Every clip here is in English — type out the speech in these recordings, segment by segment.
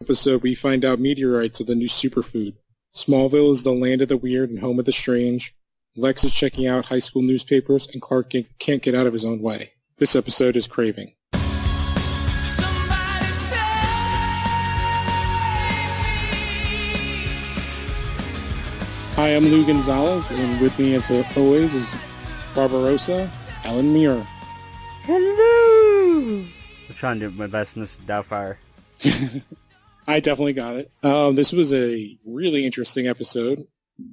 episode, we find out meteorites are the new superfood. Smallville is the land of the weird and home of the strange. Lex is checking out high school newspapers, and Clark can't get out of his own way. This episode is Craving. Hi, I'm Lou Gonzalez, and with me, as always, is Barbarossa, Alan Muir. Hello! I'm trying to do my best, Mr. Doubtfire. I definitely got it. This was a really interesting episode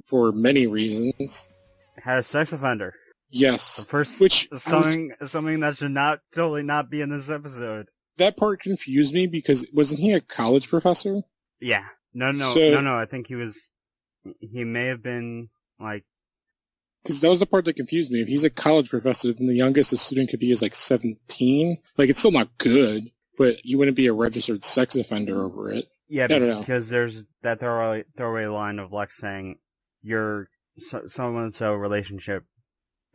for many reasons. It had a sex offender. Yes. The first, which something that should totally not be in this episode. That part confused me because wasn't he a college professor? Yeah. No. I think he may have been like. Because that was the part that confused me. If he's a college professor, then the youngest a student could be is like 17. Like, it's still not good, but you wouldn't be a registered sex offender over it. Yeah, because there's that throwaway line of Lex saying you're so-and-so relationship,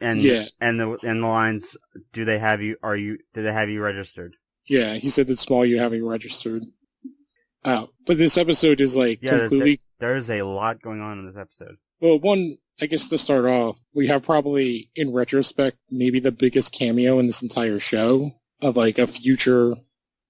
and the lines, do they have you registered? Yeah, he said that Small you have you registered. Oh, but this episode is like completely. There's a lot going on in this episode. Well, one, I guess to start off, we have probably, in retrospect, maybe the biggest cameo in this entire show of like a future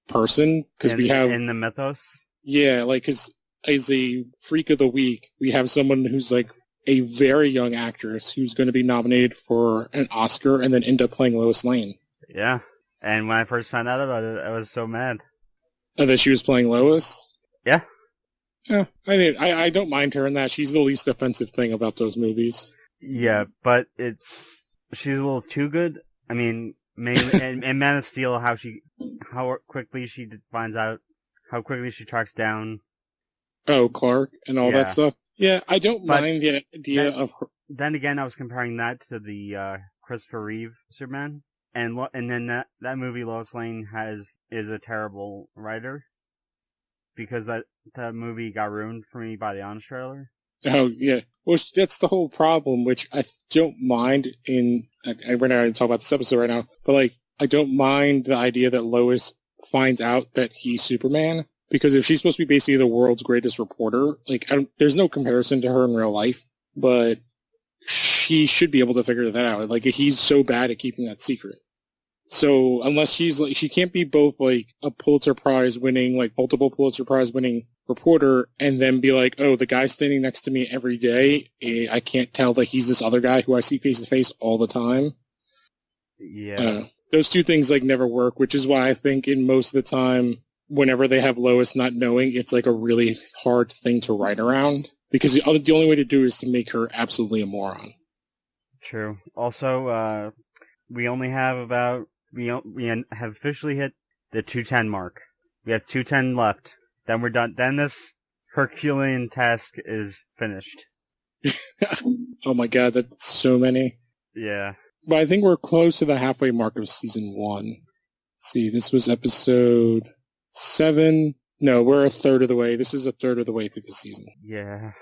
person, because we have in the mythos. Yeah, like, because as a Freak of the Week, we have someone who's like a very young actress who's going to be nominated for an Oscar and then end up playing Lois Lane. Yeah, and when I first found out about it, I was so mad. And that she was playing Lois? Yeah. Yeah, I don't mind her in that. She's the least offensive thing about those movies. Yeah, but she's a little too good. I mean, in Man of Steel, how quickly she finds out, how quickly she tracks down. Oh, Clark and all that stuff. Yeah, I don't mind the idea of her. Then again, I was comparing that to the Christopher Reeve Superman, and then that movie Lois Lane is a terrible writer, because that movie got ruined for me by the Honest trailer. Oh yeah, well that's the whole problem, which I don't mind. We're not going to talk about this episode right now, but like I don't mind the idea that Lois finds out that he's Superman, because if she's supposed to be basically the world's greatest reporter, like there's no comparison to her in real life, but she should be able to figure that out. Like he's so bad at keeping that secret. So unless she's like, she can't be both like a Pulitzer Prize winning, like multiple Pulitzer Prize winning reporter, and then be like, oh, the guy standing next to me every day, I can't tell that he's this other guy who I see face to face all the time. Yeah. Those two things like never work, which is why I think in most of the time, whenever they have Lois not knowing, it's like a really hard thing to write around, because the only way to do it is to make her absolutely a moron. True. Also, we have officially hit the 210 mark. We have 210 left. Then we're done. Then this Herculean task is finished. Oh my god, that's so many. Yeah. But I think we're close to the halfway mark of season 1. Let's see, this was episode 7. No, we're a third of the way. This is a third of the way through the season. Yeah.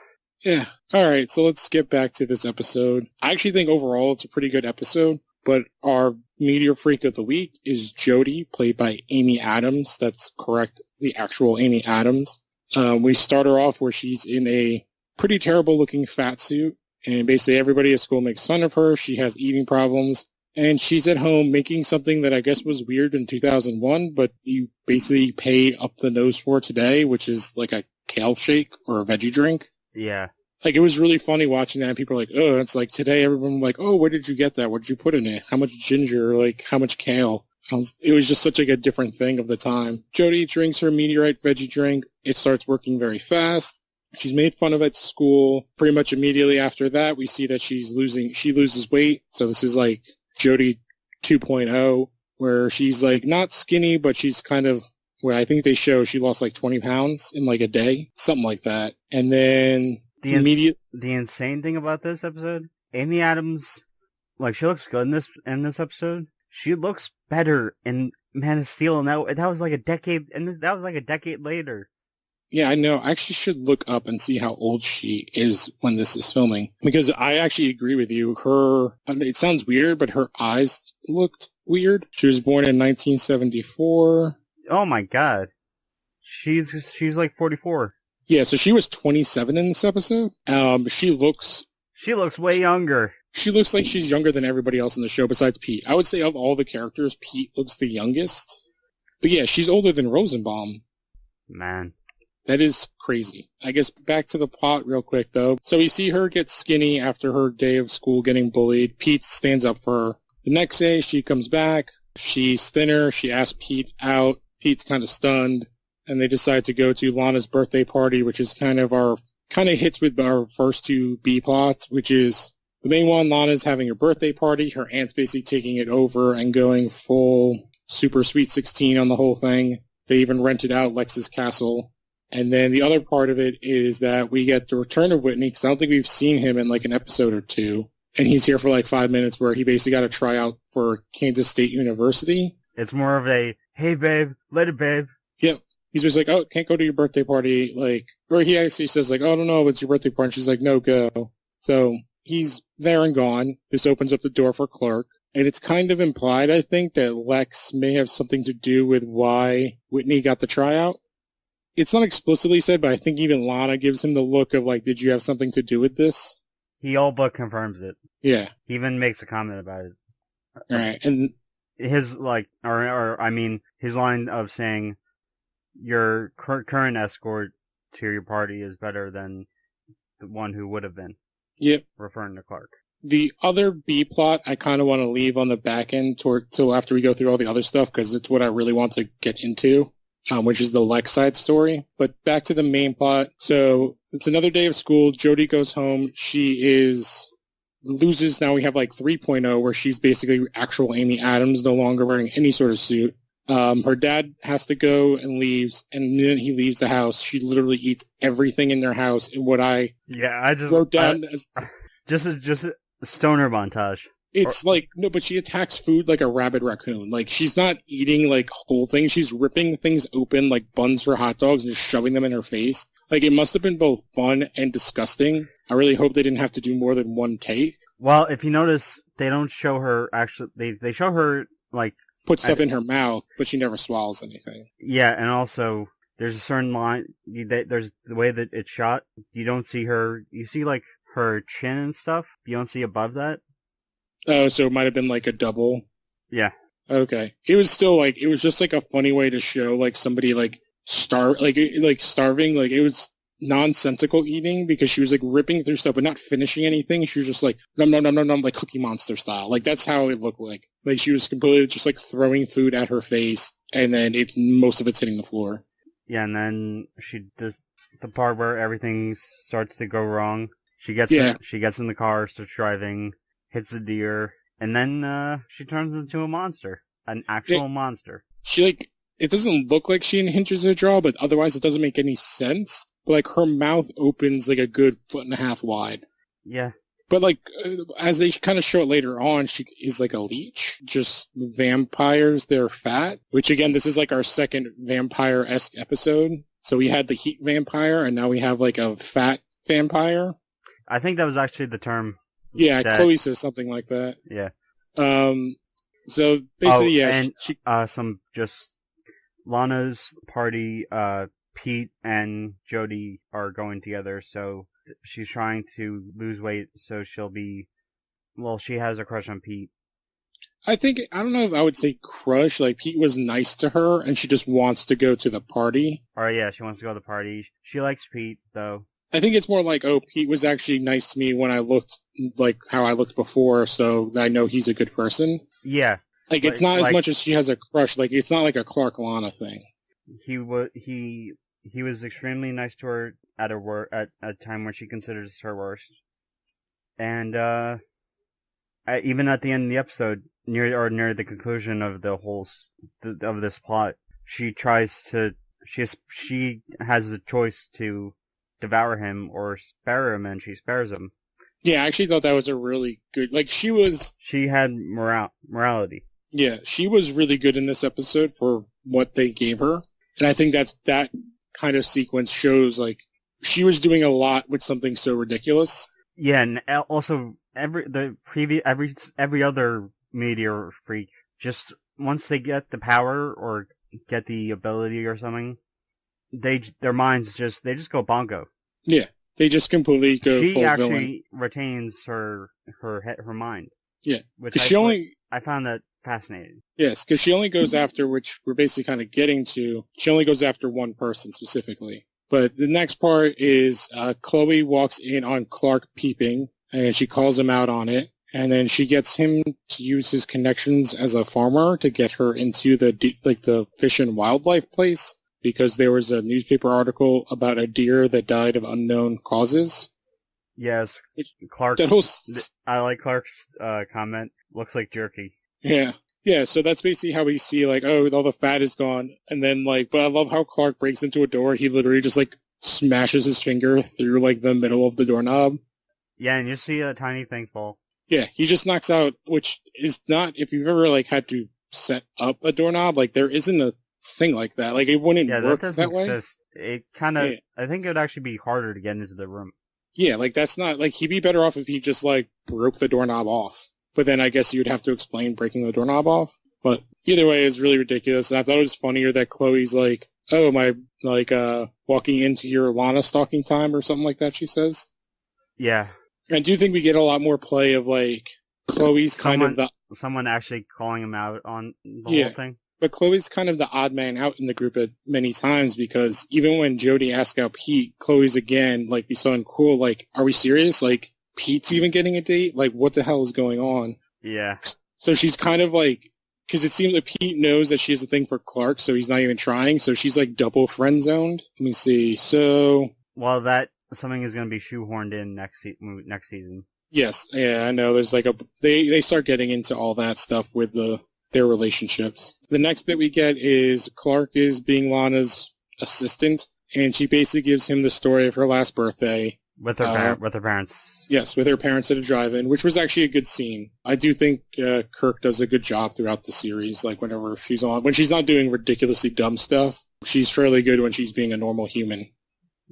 Yeah. Alright, so let's get back to this episode. I actually think overall it's a pretty good episode, but our Meteor Freak of the Week is Jody, played by Amy Adams. That's correct, the actual Amy Adams. We start her off where she's in a pretty terrible looking fat suit, and basically everybody at school makes fun of her. She has eating problems, and she's at home making something that I guess was weird in 2001, but you basically pay up the nose for today, which is like a kale shake or a veggie drink. Yeah. Like, it was really funny watching that, and people are like, oh, it's like today everyone like, oh, where did you get that? What did you put in it? How much ginger? Like, how much kale? It was just such like a different thing of the time. Jody drinks her Meteorite veggie drink. It starts working very fast. She's made fun of at school. Pretty much immediately after that, we see that she loses weight. So this is like Jody 2.0, where she's like not skinny, but she's kind of, where I think they show she lost like 20 pounds in like a day, something like that. And then the insane thing about this episode, Amy Adams, like, she looks good in this episode. She looks better in Man of Steel, and that was like a decade, that was like a decade later. Yeah, I know. I actually should look up and see how old she is when this is filming, because I actually agree with you. It sounds weird, but her eyes looked weird. She was born in 1974. Oh my god. She's like 44. Yeah, so she was 27 in this episode. She looks way younger. She looks like she's younger than everybody else in the show besides Pete. I would say of all the characters, Pete looks the youngest. But yeah, she's older than Rosenbaum. Man. That is crazy. I guess back to the plot real quick, though. So we see her get skinny after her day of school getting bullied. Pete stands up for her. The next day, she comes back. She's thinner. She asks Pete out. Pete's kind of stunned. And they decide to go to Lana's birthday party, which is kind of hits with our first two B plots, which is the main one, Lana's having her birthday party. Her aunt's basically taking it over and going full super sweet 16 on the whole thing. They even rented out Lex's castle. And then the other part of it is that we get the return of Whitney, because I don't think we've seen him in like an episode or two. And he's here for like 5 minutes where he basically got a tryout for Kansas State University. It's more of a, hey babe, later babe. Yep. He's just like, oh, can't go to your birthday party. Like, or he actually says like, oh, I don't know, it's your birthday party. And she's like, no, go. So he's there and gone. This opens up the door for Clark. And it's kind of implied, I think, that Lex may have something to do with why Whitney got the tryout. It's not explicitly said, but I think even Lana gives him the look of like, did you have something to do with this? He all but confirms it. Yeah. He even makes a comment about it. All right. And his like, his line of saying your current escort to your party is better than the one who would have been. Yep. Referring to Clark. The other B plot I kind of want to leave on the back end till after we go through all the other stuff, because it's what I really want to get into. Which is the Lex side story. But back to the main plot. So it's another day of school. Jody goes home. She loses. Now we have like 3.0 where she's basically actual Amy Adams, no longer wearing any sort of suit. Her dad has to go and leaves. And then he leaves the house. She literally eats everything in their house. And what I wrote down as just a stoner montage. It's like, no, but she attacks food like a rabid raccoon. Like, she's not eating, like, whole things. She's ripping things open, like buns for hot dogs, and just shoving them in her face. Like, it must have been both fun and disgusting. I really hope they didn't have to do more than one take. Well, if you notice, they don't show her, actually, they show her, like... Put stuff in her mouth, but she never swallows anything. Yeah, and also, there's a certain line, there's the way that it's shot, you don't see her, you see, like, her chin and stuff, you don't see above that. Oh, so it might have been like a double? Yeah. Okay. It was still like, it was just like a funny way to show like somebody like starving, like it was nonsensical eating because she was like ripping through stuff but not finishing anything. She was just like, nom, nom, nom, nom, nom, like Cookie Monster style. Like that's how it looked like. Like she was completely just like throwing food at her face and then most of it's hitting the floor. Yeah, and then she does the part where everything starts to go wrong. She gets in the car, starts driving, hits the deer, and then she turns into a monster. An actual monster. She, like, it doesn't look like she hinges her jaw, but otherwise it doesn't make any sense. But, like, her mouth opens, like, a good 1.5 feet wide. Yeah. But, like, as they kind of show it later on, she is, like, a leech. Just vampires, they're fat. Which, again, this is, like, our second vampire-esque episode. So we had the heat vampire, and now we have, like, a fat vampire. I think that was actually the term. Yeah, Chloe says something like that. Yeah. So basically, and Lana's party, Pete and Jody are going together, so she's trying to lose weight, so she has a crush on Pete. I don't know if I would say crush, like Pete was nice to her, and she just wants to go to the party. Oh yeah, she wants to go to the party. She likes Pete, though. I think it's more like, oh, Pete was actually nice to me when I looked like how I looked before, so I know he's a good person. Yeah. Like, it's not as much as she has a crush. Like, it's not like a Clark Lana thing. He was extremely nice to her at a time when she considers her worst. And, even at the end of the episode, near the conclusion of of this plot, she has the choice to devour him or spare him, and she spares him. Yeah, I actually thought that was a really good, like, she had morality. Yeah, she was really good in this episode for what they gave her. And I think that kind of sequence shows, like, she was doing a lot with something so ridiculous. Yeah, and also every other meteor freak, just once they get the power or get the ability or something, their minds they just go bongo. Yeah, they just completely go. She actually retains her mind. Yeah, which I found that fascinating. Yes, because she only goes after, which we're basically kind of getting to. She only goes after one person specifically. But the next part is Chloe walks in on Clark peeping, and she calls him out on it. And then she gets him to use his connections as a farmer to get her into the fish and wildlife place, because there was a newspaper article about a deer that died of unknown causes. Yes, Clark. I like Clark's comment. Looks like jerky. Yeah. Yeah, so that's basically how we see, like, oh, all the fat is gone. And then, like, but I love how Clark breaks into a door. He literally just, like, smashes his finger through, like, the middle of the doorknob. Yeah, and you see a tiny thing fall. Yeah, he just knocks out, which is not, if you've ever, like, had to set up a doorknob, like, there isn't a thing like that. Like, it wouldn't work that way. Exist. It kind of, I think it would actually be harder to get into the room. Yeah, like, that's not, like, he'd be better off if he just, like, broke the doorknob off. But then I guess you'd have to explain breaking the doorknob off. But either way, it's really ridiculous. And I thought it was funnier that Chloe's like, oh, am I, like, walking into your Lana stalking time or something like that, she says. Yeah. I do think we get a lot more play of, like, Chloe's someone actually calling him out on the whole thing. But Chloe's kind of the odd man out in the group at many times, because even when Jody asks out Pete, Chloe's again, like, be so uncool, like, are we serious? Like, Pete's even getting a date? Like, what the hell is going on? Yeah. So she's kind of like, because it seems like Pete knows that she has a thing for Clark, so he's not even trying. So she's like double friend zoned. Let me see. So, well, that something is going to be shoehorned in next season. Yes, yeah, I know. There's like they start getting into all that stuff with their relationships. The next bit we get is Clark is being Lana's assistant, and she basically gives him the story of her last birthday. With her parents. Yes, with her parents at a drive-in, which was actually a good scene. I do think Kirk does a good job throughout the series. Like, whenever she's on, when she's not doing ridiculously dumb stuff, she's fairly good when she's being a normal human.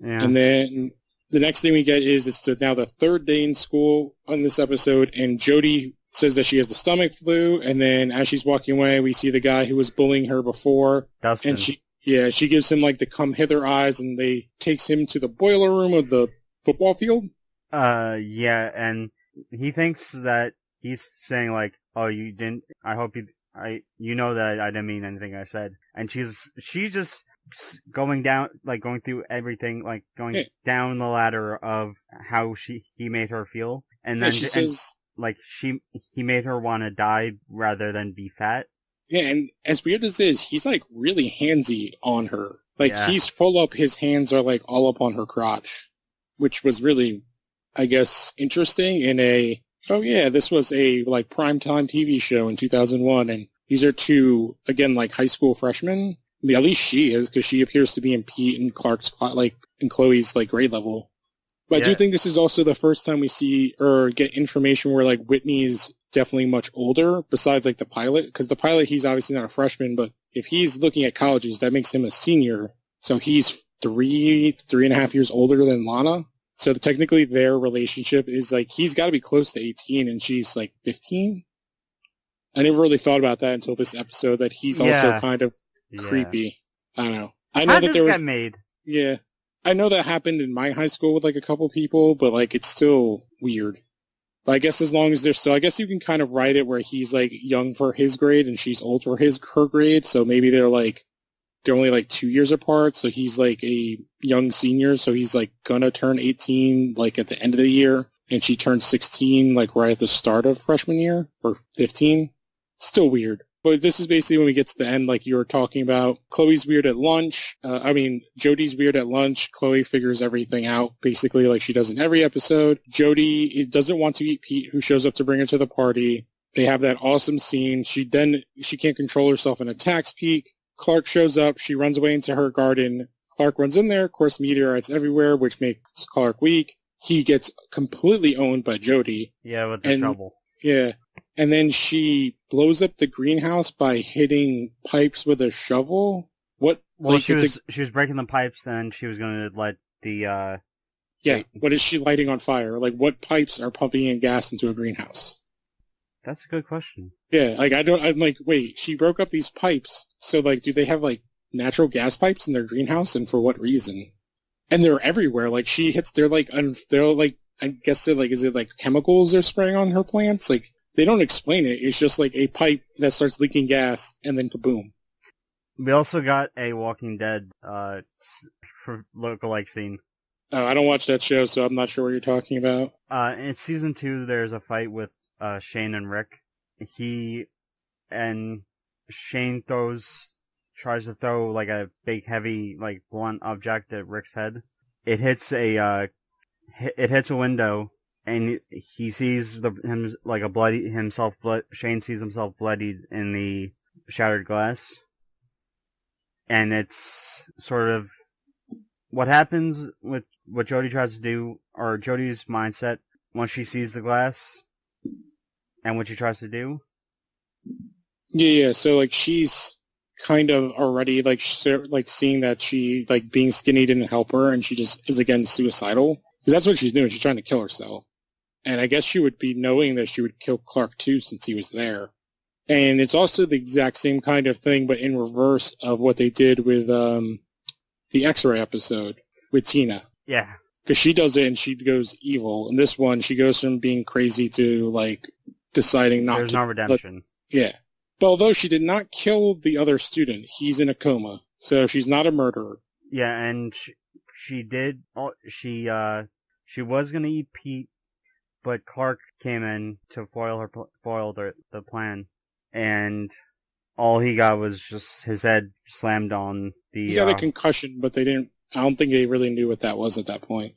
Yeah. And then the next thing we get is it's now the third day in school on this episode, and Jody says that she has the stomach flu, and then as she's walking away, we see the guy who was bullying her before. Dustin. And she gives him, like, the come hither eyes, and they takes him to the boiler room of the football field? Yeah, and he thinks that he's saying, like, oh, you didn't, you know that I didn't mean anything I said. And she's just going through everything, like, going down the ladder of how he made her feel. And then, he made her want to die rather than be fat. Yeah, and as weird as it is, he's, like, really handsy on her. Like, he's full up, his hands are, like, all up on her crotch. Which was really, I guess, interesting in this was a, like, primetime TV show in 2001, and these are two, again, like, high school freshmen. I mean, at least she is, because she appears to be in Pete and Clark's, like, in Chloe's, like, grade level. But I do think this is also the first time we see, or get information where, like, Whitney's definitely much older, besides, like, the pilot, because the pilot, he's obviously not a freshman, but if he's looking at colleges, that makes him a senior, so he's 3.5 years older than Lana. So technically their relationship is like, he's got to be close to 18 and she's like 15. I never really thought about that until this episode, that he's also kind of creepy. I don't know. I know that there was made. Yeah. I know that happened in my high school with like a couple people, but like it's still weird. But I guess as long as they're still, I guess you can kind of write it where he's like young for his grade and she's old for her grade. So maybe they're only like 2 years apart, so he's like a young senior, so he's like gonna turn 18 like at the end of the year, and she turns 16 like right at the start of freshman year, or 15. Still weird. But this is basically when we get to the end, like you were talking about. Chloe's weird at lunch. Jody's weird at lunch. Chloe figures everything out, basically like she does in every episode. Jody doesn't want to eat Pete, who shows up to bring her to the party. They have that awesome scene. She can't control herself and attacks Pete. Clark shows up. She runs away into her garden. Clark runs in there. Of course, meteorites everywhere, which makes Clark weak. He gets completely owned by Jody. Yeah, with the shovel. Yeah. And then she blows up the greenhouse by hitting pipes with a shovel. What? Well, she was breaking the pipes, and she was going to let the... Yeah, what is she lighting on fire? Like, what pipes are pumping in gas into a greenhouse? That's a good question. Yeah, like, I'm like, wait, she broke up these pipes, so, like, do they have, like, natural gas pipes in their greenhouse, and for what reason? And they're everywhere. Like, she hits, they're like, I guess they're like, is it like chemicals they're spraying on her plants? Like, they don't explain it. It's just like a pipe that starts leaking gas, and then kaboom. We also got a Walking Dead lookalike scene. Oh, I don't watch that show, so I'm not sure what you're talking about. In season 2, there's a fight with Shane and Rick. Shane tries to throw like a big, heavy, like blunt object at Rick's head. It hits a window, and he sees Shane sees himself bloodied in the shattered glass. And it's sort of what happens with what Jodie tries to do, or Jodie's mindset once she sees the glass, and what she tries to do. Yeah. So like she's kind of already like seeing that she like being skinny didn't help her, and she just is again suicidal because that's what she's doing. She's trying to kill herself, and I guess she would be knowing that she would kill Clark too since he was there. And it's also the exact same kind of thing, but in reverse of what they did with the X-Ray episode with Tina. Yeah. Because she does it and she goes evil. In this one, she goes from being crazy to, like, deciding not to... There's no redemption. Yeah. But although she did not kill the other student, he's in a coma. So she's not a murderer. Yeah, and she did... She was going to eat Pete, but Clark came in to foil the plan. And all he got was just his head slammed on the... He got a concussion, but they didn't... I don't think they really knew what that was at that point.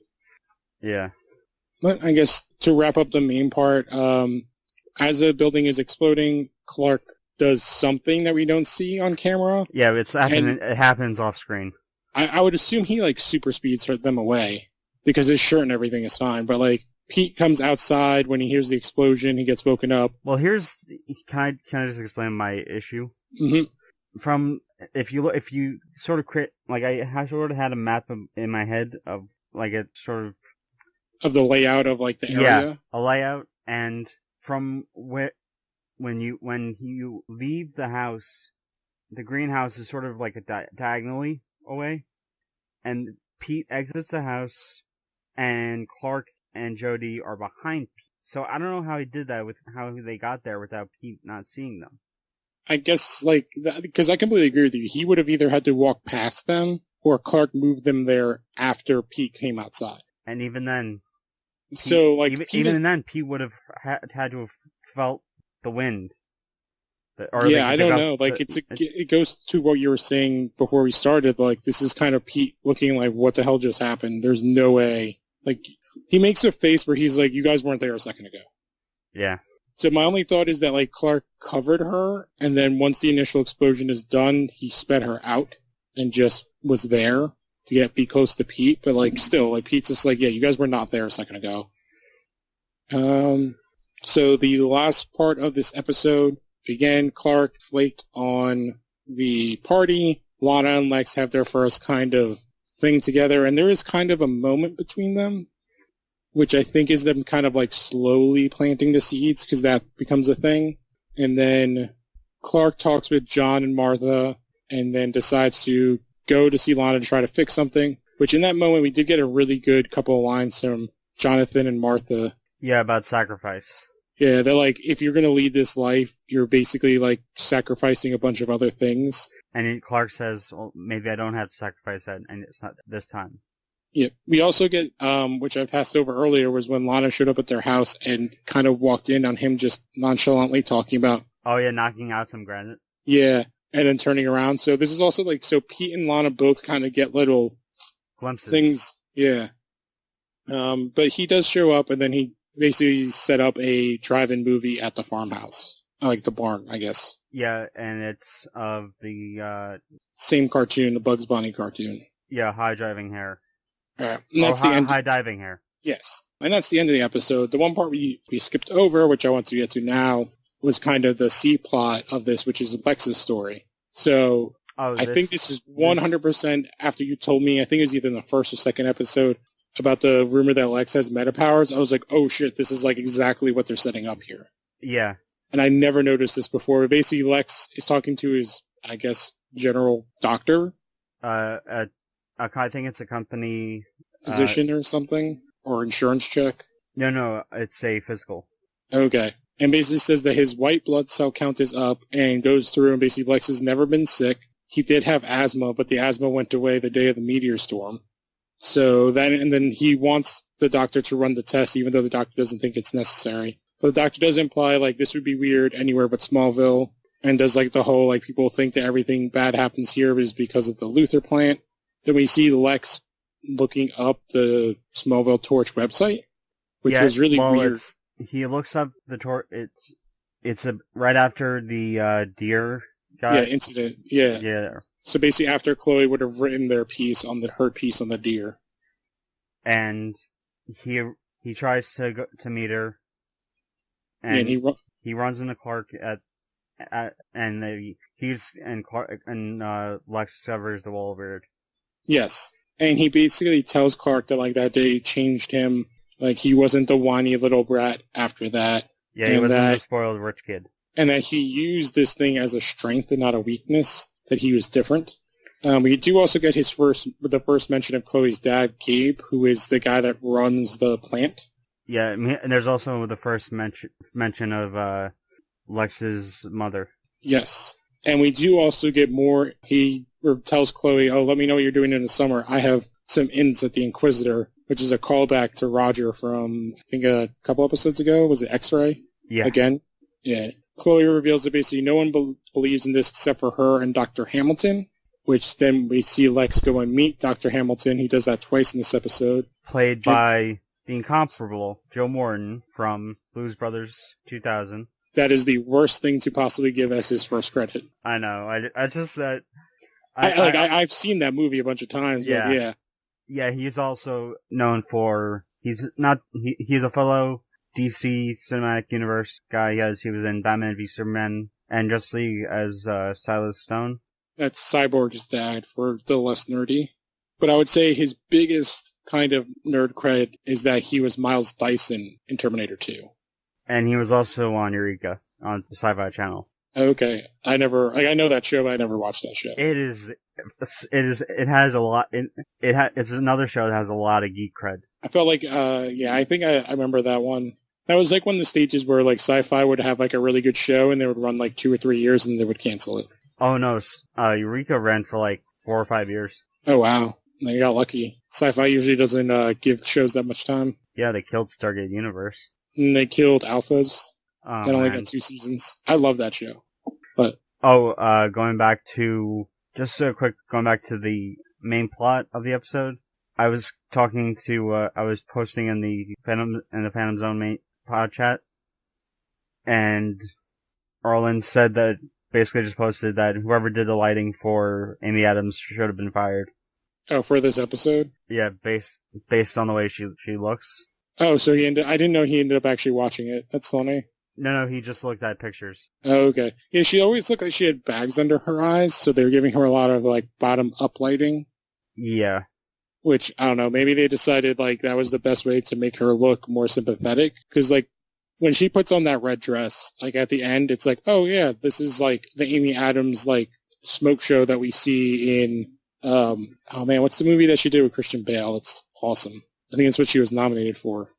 Yeah. But I guess to wrap up the main part, as the building is exploding, Clark does something that we don't see on camera. Yeah, it happens off screen. I would assume he, like, super speeds them away, because his shirt and everything is fine, but, like, Pete comes outside when he hears the explosion. He gets woken up. Well, can I just explain my issue? Mm-hmm. If you sort of I sort of had a map in my head of like a sort of the layout of like the area. Yeah, a layout, and from when you leave the house, the greenhouse is sort of like a diagonally away, and Pete exits the house, and Clark and Jodie are behind Pete. So I don't know how he did that with how they got there without Pete not seeing them. I guess, like, because I completely agree with you. He would have either had to walk past them, or Clark moved them there after Pete came outside. And even then... Pete would have had to have felt the wind. I don't know. Like, it goes to what you were saying before we started. Like, this is kind of Pete looking like, what the hell just happened? There's no way. Like, he makes a face where he's like, you guys weren't there a second ago. Yeah. So my only thought is that, like, Clark covered her, and then once the initial explosion is done, he sped her out and just was there to be close to Pete. But, like, still, like, Pete's just like, yeah, you guys were not there a second ago. So the last part of this episode, again, Clark flaked on the party. Lana and Lex have their first kind of thing together, and there is kind of a moment between them, which I think is them kind of like slowly planting the seeds, because that becomes a thing. And then Clark talks with John and Martha, and then decides to go to see Lana to try to fix something, which in that moment we did get a really good couple of lines from Jonathan and Martha. Yeah, about sacrifice. Yeah, they're like, if you're going to lead this life, you're basically like sacrificing a bunch of other things. And Clark says, well, maybe I don't have to sacrifice that, and it's not this time. Yeah, we also get, which I passed over earlier, was when Lana showed up at their house and kind of walked in on him just nonchalantly talking about... Oh yeah, knocking out some granite. Yeah, and then turning around. So this is also like, so Pete and Lana both kind of get little... glimpses. Things, yeah. But he does show up, and then he basically set up a drive-in movie at the farmhouse. Like the barn, I guess. Yeah, and it's of the... Same cartoon, the Bugs Bunny cartoon. Yeah, high driving hair. And that's the end. High diving hair. Yes. And that's the end of the episode. The one part we skipped over, which I want to get to now, was kind of the C plot of this, which is Lex's story. So I think this is 100% after you told me, I think it was either in the first or second episode, about the rumor that Lex has meta powers. I was like, oh shit, this is like exactly what they're setting up here. Yeah. And I never noticed this before. Basically, Lex is talking to his, I guess, general doctor? I think it's a company... Physician or something? Or insurance check? No, it's a physical. Okay. And basically says that his white blood cell count is up and goes through, and basically Lex has never been sick. He did have asthma, but the asthma went away the day of the meteor storm. So then he wants the doctor to run the test, even though the doctor doesn't think it's necessary. But the doctor does imply, like, this would be weird anywhere but Smallville, and does, like, the whole, like, people think that everything bad happens here is because of the Luthor plant. Then we see Lex looking up the Smallville Torch website, which was really weird. He looks up the Torch. It's right after the deer guy. Yeah, incident. Yeah. Yeah. So basically, after Chloe would have written her piece on the deer, and he tries to meet her, and he runs into Clark and Lex discovers the Wolverine. Yes, and he basically tells Clark that like that day changed him. Like he wasn't the whiny little brat after that. Yeah, he wasn't the spoiled rich kid. And that he used this thing as a strength and not a weakness. That he was different. We do also get the first mention of Chloe's dad, Gabe, who is the guy that runs the plant. Yeah, and there's also the first mention of Lex's mother. Yes, and we do also get more. He tells Chloe, "Oh, let me know what you're doing in the summer. I have some ins at the Inquisitor," which is a callback to Roger from I think a couple episodes ago. Was it X-Ray? Yeah. Again, yeah. Chloe reveals that basically no one believes in this except for her and Dr. Hamilton, which then we see Lex go and meet Dr. Hamilton. He does that twice in this episode. Played by the incomparable Joe Morton from Blues Brothers 2000. That is the worst thing to possibly give as his first credit. I know. I just said... I've seen that movie a bunch of times. Yeah. But yeah. Yeah, he's also known for... He's a fellow... DC Cinematic Universe guy. He was in Batman v Superman and Justice League as Silas Stone. That's Cyborg's dad for the less nerdy. But I would say his biggest kind of nerd cred is that he was Miles Dyson in Terminator 2. And he was also on Eureka on the Sci-Fi Channel. Okay. I know that show, but I never watched that show. It has a lot, it's another show that has a lot of geek cred. I felt like, I think I remember that one. That was like one of the stages where like Sci-Fi would have like a really good show and they would run like 2 or 3 years and they would cancel it. Oh no, Eureka ran for like 4 or 5 years. Oh wow, you got lucky. Sci-Fi usually doesn't give shows that much time. Yeah, they killed Stargate Universe. And they killed Alphas. Oh, that only got 2 seasons. I love that show. But going back to the main plot of the episode. I was posting in the Phantom Zone pod chat, and Arlen said that basically just posted that whoever did the lighting for Amy Adams should have been fired. Oh, for this episode? Yeah, based on the way she looks. Oh, so I didn't know he ended up actually watching it. That's funny. No, he just looked at pictures. Oh, okay. Yeah, she always looked like she had bags under her eyes, so they were giving her a lot of like bottom up lighting. Yeah. Which, I don't know, maybe they decided, like, that was the best way to make her look more sympathetic. Because, like, when she puts on that red dress, like, at the end, it's like, oh, yeah, this is, like, the Amy Adams, like, smoke show that we see in, what's the movie that she did with Christian Bale? It's awesome. I think it's what she was nominated for.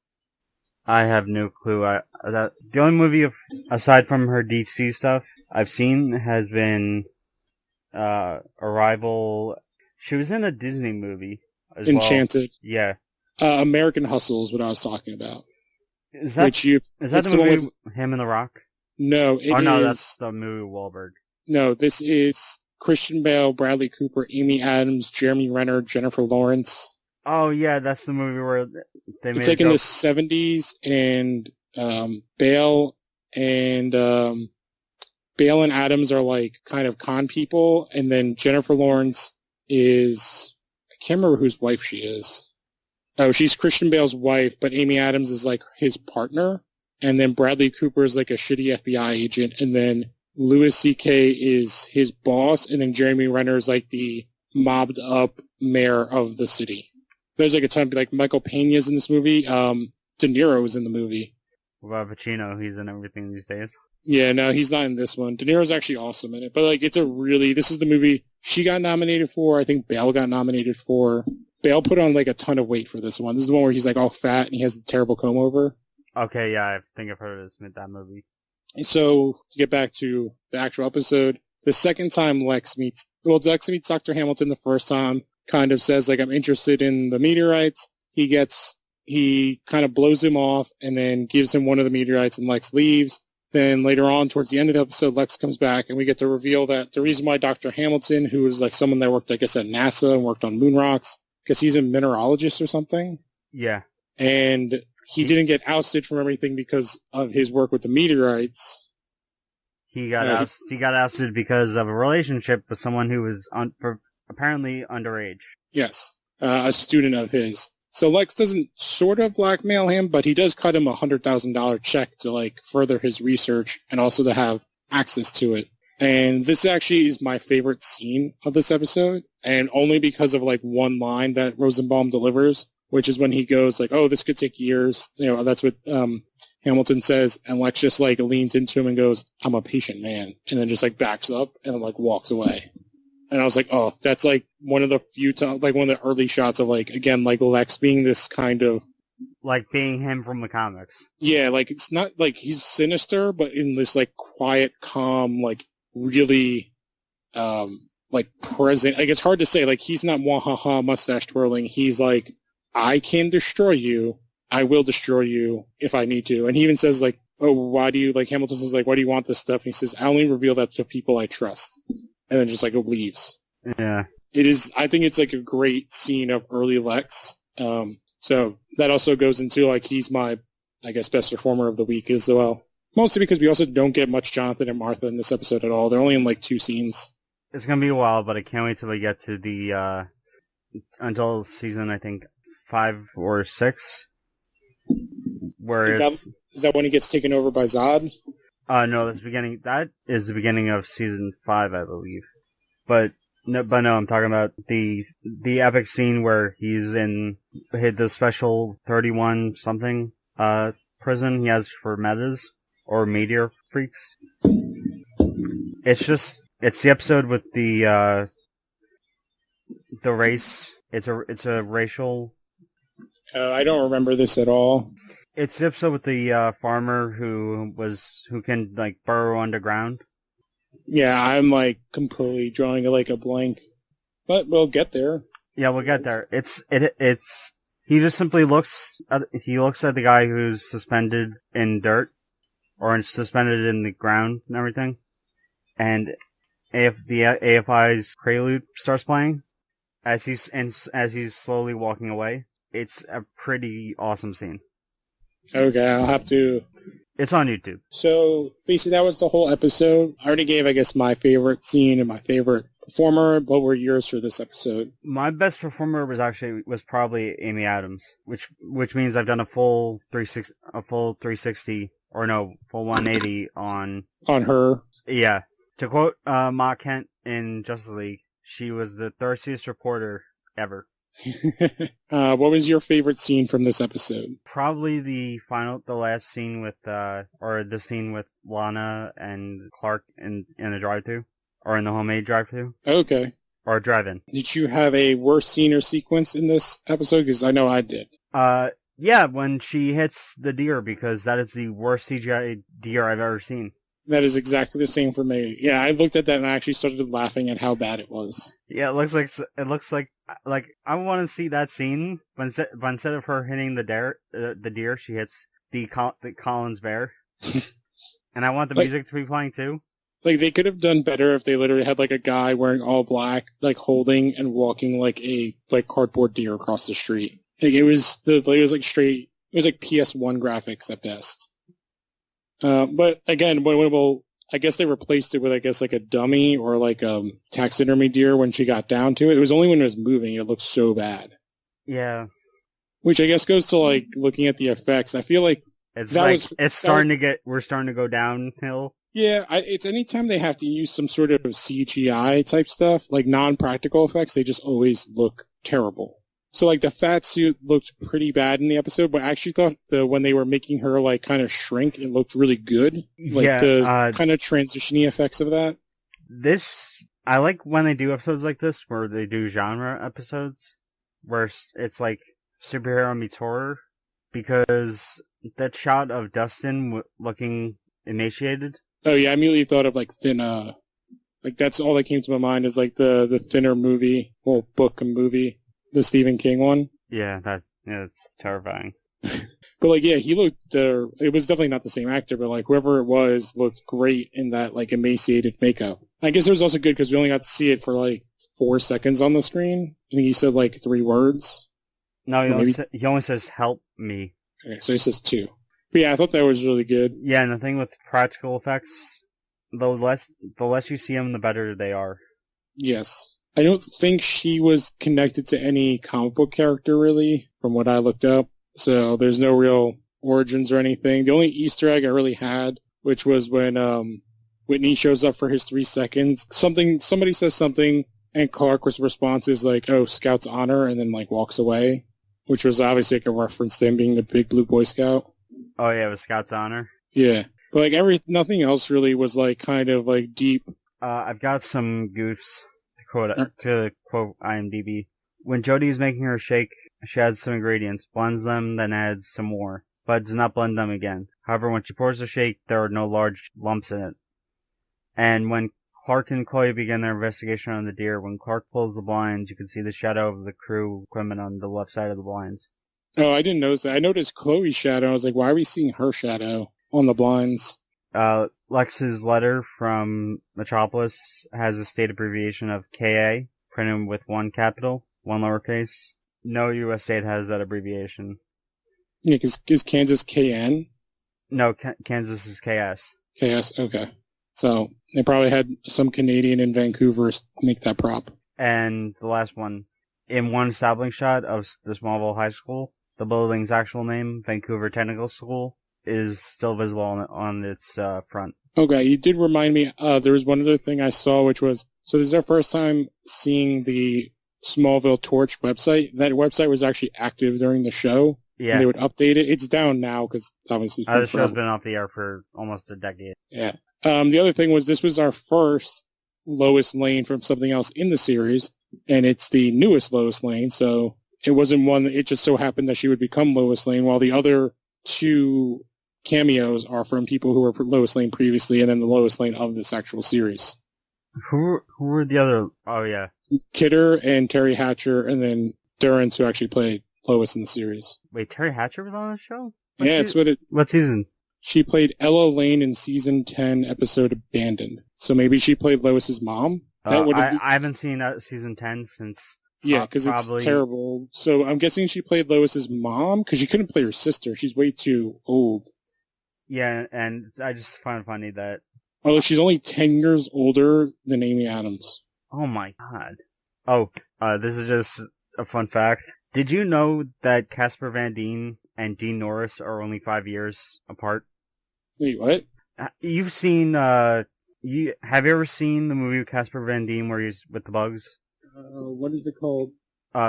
I have no clue. The only movie, aside from her DC stuff, I've seen has been Arrival. She was in a Disney movie. Enchanted. Well. Yeah. American Hustle is what I was talking about. Is that the movie Him and the Rock? No, that's the movie Wahlberg. No, this is Christian Bale, Bradley Cooper, Amy Adams, Jeremy Renner, Jennifer Lawrence. Oh yeah, that's the movie where they made. It's like in the 70s, and Bale and Adams are like kind of con people, and then Jennifer Lawrence is. I can't remember whose wife she is. Oh, she's Christian Bale's wife, but Amy Adams is like his partner. And then Bradley Cooper is like a shitty FBI agent. And then Louis C.K. is his boss. And then Jeremy Renner is like the mobbed up mayor of the city. There's like a ton of like Michael Pena's in this movie. De Niro is in the movie. What about Pacino? He's in everything these days. Yeah, no, he's not in this one. De Niro's actually awesome in it. But, like, this is the movie she got nominated for. I think Bale got nominated for. Bale put on, like, a ton of weight for this one. This is the one where he's, like, all fat and he has the terrible comb over. Okay, yeah, I think I've heard of that movie. So, to get back to the actual episode, the second time Lex meets Dr. Hamilton the first time, kind of says, like, I'm interested in the meteorites. He kind of blows him off and then gives him one of the meteorites and Lex leaves. Then later on, towards the end of the episode, Lex comes back and we get to reveal that the reason why Dr. Hamilton, who is like someone that worked, I guess, at NASA and worked on moon rocks, because he's a mineralogist or something. Yeah. And he didn't get ousted from everything because of his work with the meteorites. He got ousted because of a relationship with someone who was apparently underage. Yes. A student of his. So Lex doesn't sort of blackmail him, but he does cut him $100,000 check to like further his research and also to have access to it. And this actually is my favorite scene of this episode, and only because of like one line that Rosenbaum delivers, which is when he goes like, "Oh, this could take years." You know, that's what Hamilton says, and Lex just like leans into him and goes, "I'm a patient man," and then just like backs up and like walks away. And I was like, oh, that's like one of the few times, like one of the early shots of like, again, like Lex being this kind of. Like being him from the comics. Yeah, like it's not like he's sinister, but in this like quiet, calm, like really, like present. Like it's hard to say, like he's not wahaha mustache twirling. He's like, I can destroy you. I will destroy you if I need to. And he even says like, oh, why do you, like Hamilton says like, why do you want this stuff? And he says, I only reveal that to people I trust. And then just like leaves. Yeah. It is, I think it's like a great scene of early Lex. So that also goes into like, he's my, I guess, best performer of the week as well. Mostly because we also don't get much Jonathan and Martha in this episode at all. They're only in like 2 scenes. It's going to be a while, but I can't wait till we get to the, until season, I think, 5 or 6. Where is that when he gets taken over by Zod? No, that is the beginning of season 5, I believe. But no, I'm talking about the epic scene where he's in the special 31 something, prison he has for metas, or meteor freaks. It's the episode with the race. It's a racial. I don't remember this at all. It's the episode with the farmer who can like burrow underground. Yeah, I'm like completely drawing like a blank, but we'll get there. Yeah, we'll get there. It's he just simply looks at the guy who's suspended in dirt or suspended in the ground and everything, and if the AFI's prelude starts playing as he's slowly walking away, it's a pretty awesome scene. Okay, I'll have to. It's on YouTube. So basically, that was the whole episode. I already gave, I guess, my favorite scene and my favorite performer. What were yours for this episode? My best performer was probably Amy Adams, which means I've done a full 360, or no, full 180 on her. Yeah, to quote Ma Kent in Justice League, she was the thirstiest reporter ever. What was your favorite scene from this episode? Probably the last scene with, or the scene with Lana and Clark in the drive-thru, or in the homemade drive-thru. Okay. Or drive-in. Did you have a worse scene or sequence in this episode? Because I know I did. Yeah, when she hits the deer, because that is the worst CGI deer I've ever seen. That is exactly the same for me. Yeah, I looked at that and I actually started laughing at how bad it was. Yeah, it looks like I want to see that scene, but instead of her hitting the deer, she hits the Collins bear. And I want the music to be playing too. Like, they could have done better if they literally had like a guy wearing all black, like holding and walking like a cardboard deer across the street. Like, it was like PS1 graphics at best. But again, I guess they replaced it with, I guess, like a dummy or like taxidermy deer when she got down to it. It was only when it was moving it looked so bad. Yeah. Which I guess goes to like looking at the effects. I feel like we're starting to go downhill. Yeah, it's anytime they have to use some sort of CGI type stuff, like non-practical effects, they just always look terrible. So, like, the fat suit looked pretty bad in the episode, but I actually thought when they were making her, like, kind of shrink, it looked really good. Like, the kind of transition-y effects of that. I like when they do episodes like this, where they do genre episodes, where it's like superhero meets horror, because that shot of Dustin looking emaciated. Oh, yeah, I immediately thought of, like, thin, like, that's all that came to my mind is, like, the Thinner movie, well, book and movie. The Stephen King one? Yeah, that's terrifying. But, like, yeah, he looked, it was definitely not the same actor, but, like, whoever it was looked great in that, like, emaciated makeup. I guess it was also good because we only got to see it for, like, 4 seconds on the screen. I think he said, like, 3 words. No, he only says, help me. Okay, so he says 2. But, yeah, I thought that was really good. Yeah, and the thing with practical effects, the less you see them, the better they are. Yes. I don't think she was connected to any comic book character, really, from what I looked up. So there's no real origins or anything. The only Easter egg I really had, which was when Whitney shows up for his 3 seconds. Somebody says something, and Clark's response is like, oh, Scout's honor, and then, like, walks away, which was obviously like a reference to him being the big blue Boy Scout. Oh, yeah, it was Scout's honor? Yeah. But, like, nothing else really was, like, kind of, like, deep. I've got some goofs. To quote IMDb, when Jodie is making her shake, she adds some ingredients, blends them, then adds some more, but does not blend them again. However, when she pours the shake, there are no large lumps in it. And when Clark and Chloe begin their investigation on the deer, when Clark pulls the blinds, you can see the shadow of the crew equipment on the left side of the blinds. Oh, I didn't notice that. I noticed Chloe's shadow. I was like, why are we seeing her shadow on the blinds? Lex's letter from Metropolis has a state abbreviation of KA, printed with 1 capital, 1 lowercase. No U.S. state has that abbreviation. Yeah, is Kansas KN? No, Kansas is KS. KS, okay. So, they probably had some Canadian in Vancouver make that prop. And the last one, in one establishing shot of the Smallville High School, the building's actual name, Vancouver Technical School, is still visible on its front. Okay, you did remind me, there was one other thing I saw, which was, so this is our first time seeing the Smallville Torch website. That website was actually active during the show. Yeah. And they would update it. It's down now, because obviously... the show's been off the air for almost a decade. Yeah. The other thing was, this was our first Lois Lane from something else in the series, and it's the newest Lois Lane, so it wasn't one, it just so happened that she would become Lois Lane, while the other 2 cameos are from people who were Lois Lane previously, and then the Lois Lane of this actual series. Who were the other? Oh, yeah. Kidder and Terry Hatcher, and then Durrance, who actually played Lois in the series. Wait, Terry Hatcher was on the show? What season? She played Ella Lane in season 10, episode Abandoned. So maybe she played Lois's mom? I haven't seen season 10 since... Yeah, because it's terrible. So I'm guessing she played Lois's mom, because she couldn't play her sister. She's way too old. Yeah, and I just find it funny that... Although she's only 10 years older than Amy Adams. Oh my god. Oh, this is just a fun fact. Did you know that Casper Van Dien and Dean Norris are only 5 years apart? Wait, what? You've seen, have you ever seen the movie with Casper Van Dien where he's with the bugs? What is it called?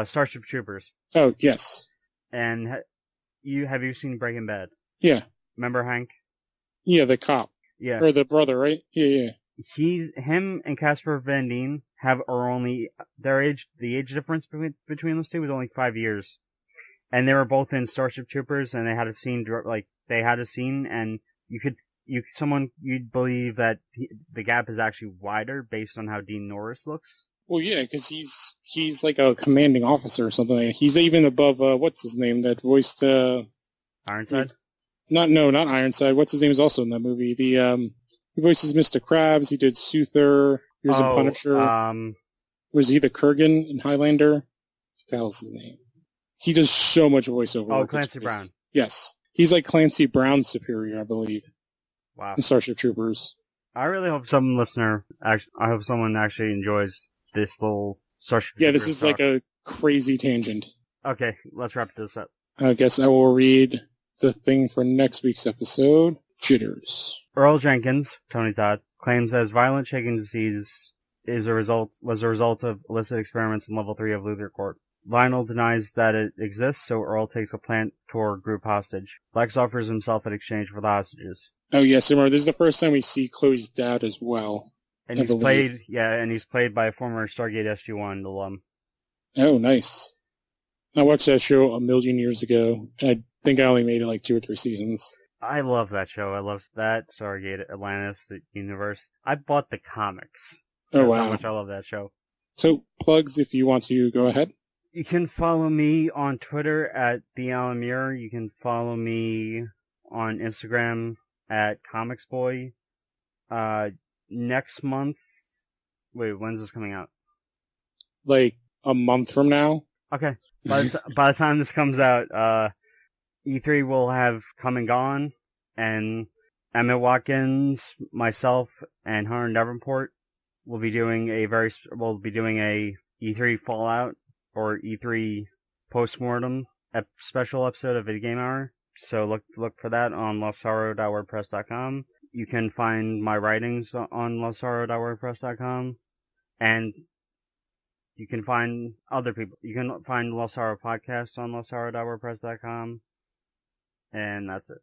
Starship Troopers. Oh, yes. And have you seen Breaking Bad? Yeah. Remember Hank? Yeah, the cop. Yeah. Or the brother, right? Yeah. Him and Casper Van Dien the age difference between those two was only 5 years. And they were both in Starship Troopers, and they had a scene, and you'd believe that the gap is actually wider based on how Dean Norris looks. Well, yeah, because he's like a commanding officer or something. He's even above, what's his name, that voiced, Ironside? Not Ironside. What's his name is also in that movie. He voices Mr. Krabs. He did Soother. He was in Punisher. Was he the Kurgan in Highlander? What the hell is his name? He does so much voiceover work. Clancy Brown. Yes. He's like Clancy Brown's superior, I believe. Wow. In Starship Troopers. I really hope someone actually enjoys this little Starship Troopers. Yeah, this is like a crazy tangent. Okay, let's wrap this up. I guess I will read the thing for next week's episode. Jitters. Earl Jenkins, Tony Todd, claims that his violent shaking disease was a result of illicit experiments in level 3 of Luthor Corp. Lionel denies that it exists, so Earl takes a plant tour group hostage. Lex offers himself in exchange for the hostages. Oh, yes, remember, this is the first time we see Chloe's dad as well. And he's played by a former Stargate SG-1 alum. Oh, nice. I watched that show a million years ago, and I think I only made it like 2 or 3 seasons. I love that show. I love that Stargate Atlantis universe. I bought the comics. That's how much I love that show. So, plugs if you want to go ahead. You can follow me on Twitter at TheAlanMuir. You can follow me on Instagram at ComicsBoy. Next month... Wait, when's this coming out? Like, a month from now. Okay. By the time this comes out, E3 will have come and gone, and Emmett Watkins, myself, and Hunter Davenport will be doing a E3 Fallout or E3 postmortem special episode of Video Game Hour. So look for that on lossorrow.wordpress.com. You can find my writings on lossorrow.wordpress.com, and you can find other people. You can find Lost Horror Podcast on lossorrow.wordpress.com, and that's it.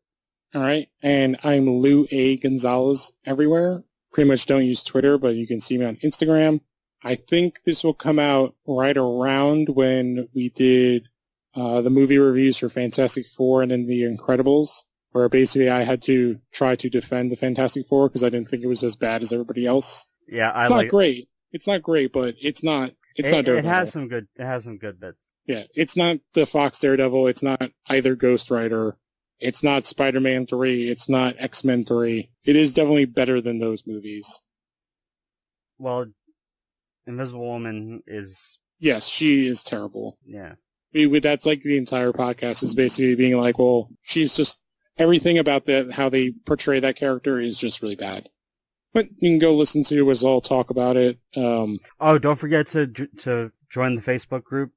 All right, and I'm Lou A. Gonzalez everywhere. Pretty much don't use Twitter, but you can see me on Instagram. I think this will come out right around when we did the movie reviews for Fantastic Four and then The Incredibles, where basically I had to try to defend the Fantastic Four because I didn't think it was as bad as everybody else. Yeah, it's not great. It's not great, but it's not. It has some good bits. Yeah, it's not the Fox Daredevil. It's not either Ghost Rider. It's not Spider-Man 3. It's not X-Men 3. It is definitely better than those movies. Well, Invisible Woman is... Yes, she is terrible. Yeah. That's like the entire podcast is basically being like, well, she's just... Everything about that, how they portray that character is just really bad. But you can go listen to us all talk about it. Don't forget to join the Facebook group,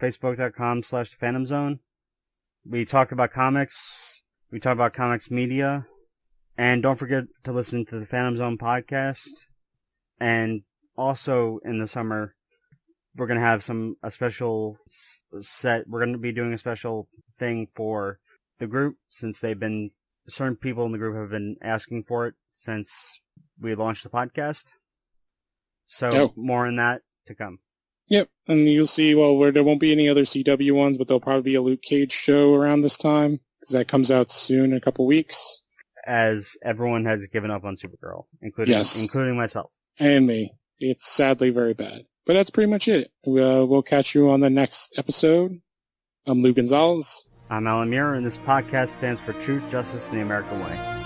facebook.com/phantomzone. We talk about comics. We talk about comics media. And don't forget to listen to the Phantom Zone podcast. And also in the summer, we're going to have a special set. We're going to be doing a special thing for the group since certain people in the group have been asking for it since we launched the podcast. So more on that to come. Yep, and you'll see, there won't be any other CW ones, but there'll probably be a Luke Cage show around this time, because that comes out soon in a couple weeks. As everyone has given up on Supergirl, including myself. And me. It's sadly very bad. But that's pretty much it. We'll catch you on the next episode. I'm Lou Gonzalez. I'm Alan Muir, and this podcast stands for Truth, Justice, and the American Way.